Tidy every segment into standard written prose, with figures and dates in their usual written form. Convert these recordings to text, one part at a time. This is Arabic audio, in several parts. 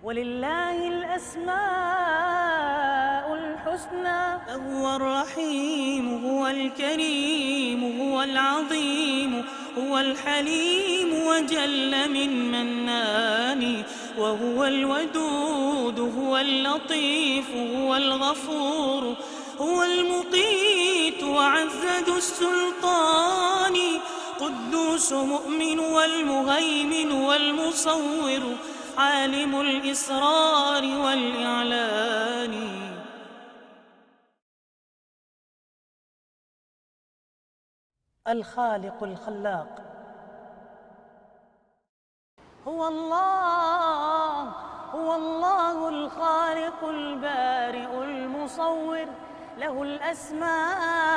ولله الأسماء الحسنى. هو الرحيم، هو الكريم، هو العظيم، هو الحليم وجل من منان، وهو الودود، هو اللطيف، هو الغفور، هو المقيت وعز ذو السلطان، قدوس مؤمن والمهيمن والمصور، عالم الإسرار والإعلان. الخالق الخلاق. هو الله الخالق البارئ المصور، له الأسماء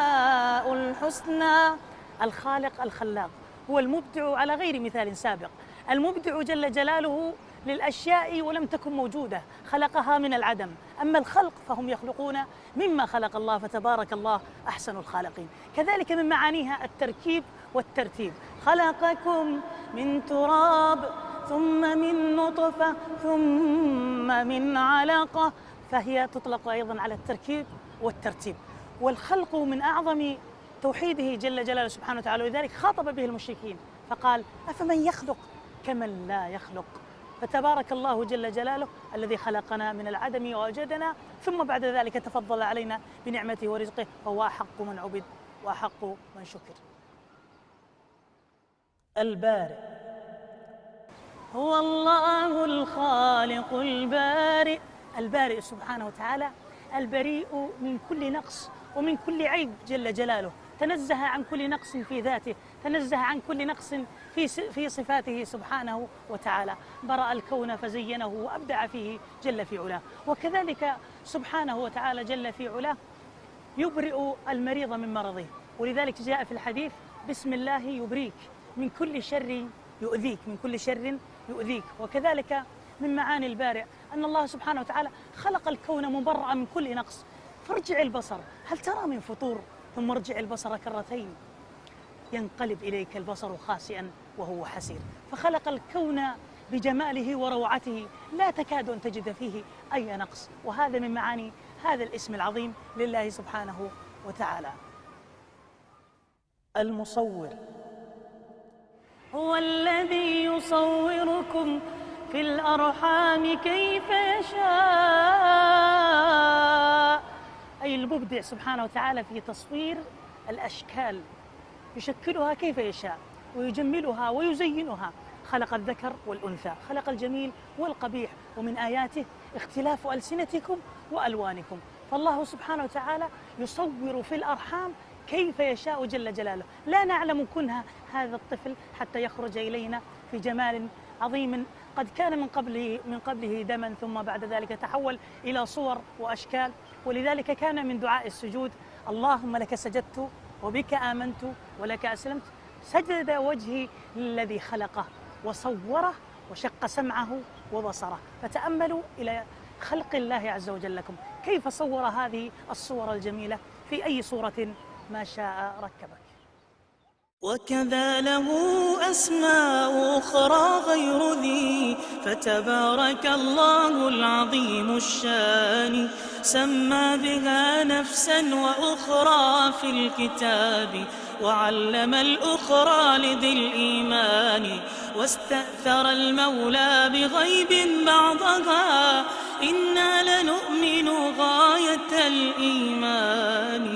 الحسنى. الخالق الخلاق هو المبدع على غير مثال سابق. المبدع جل جلاله للأشياء ولم تكن موجودة، خلقها من العدم. أما الخلق فهم يخلقون مما خلق الله، فتبارك الله أحسن الخالقين. كذلك من معانيها التركيب والترتيب. خلقكم من تراب ثم من نطفة ثم من علقة، فهي تطلق أيضا على التركيب والترتيب. والخلق من أعظم توحيده جل جلاله سبحانه وتعالى، ولذلك خاطب به المشركين فقال: أفمن يخلق كمن لا يخلق. فتبارك الله جل جلاله الذي خلقنا من العدم ووجدنا، ثم بعد ذلك تفضل علينا بنعمته ورزقه، فهو أحق من عبد وأحق من شكر. البارئ. هو الله الخالق البارئ. البارئ سبحانه وتعالى البريء من كل نقص ومن كل عيب جل جلاله، تنزه عن كل نقص في ذاته، تنزه عن كل نقص في صفاته سبحانه وتعالى. برأ الكون فزينه وأبدع فيه جل في علاه. وكذلك سبحانه وتعالى جل في علاه يبرئ المريض من مرضه، ولذلك جاء في الحديث: بسم الله يبريك من كل شر يؤذيك، من كل شر يؤذيك. وكذلك من معاني البارئ أن الله سبحانه وتعالى خلق الكون مبرأ من كل نقص. فارجع البصر هل ترى من فطور، ثم ارجع البصر كرتين ينقلب إليك البصر خاسئا وهو حسير. فخلق الكون بجماله وروعته، لا تكاد أن تجد فيه أي نقص. وهذا من معاني هذا الاسم العظيم لله سبحانه وتعالى. المصور. هو الذي يصوركم في الأرحام كيف يشاء، أي المبدع سبحانه وتعالى في تصوير الأشكال، يشكلها كيف يشاء ويجملها ويزينها. خلق الذكر والأنثى، خلق الجميل والقبيح، ومن آياته اختلاف ألسنتكم وألوانكم. فالله سبحانه وتعالى يصور في الأرحام كيف يشاء جل جلاله. لا نعلم كنه هذا الطفل حتى يخرج إلينا في جمال عظيم قد كان من قبله دما، ثم بعد ذلك تحول إلى صور وأشكال. ولذلك كان من دعاء السجود: اللهم لك سجدت وبك آمنت ولك أسلمت. سجد وجهي للذي خلقه وصوره وشق سمعه وبصره. فتأملوا إلى خلق الله عز وجل لكم كيف صور هذه الصور الجميلة، في أي صورة ما شاء ركبك. وكذا له أسماء أخرى غير ذي، فتبارك الله العظيم الشان، سمى بها نفسا وأخرى في الكتاب، وعلم الأخرى لذي الإيمان، واستأثر المولى بغيب بعضها، إنا لنؤمن غاية الإيمان.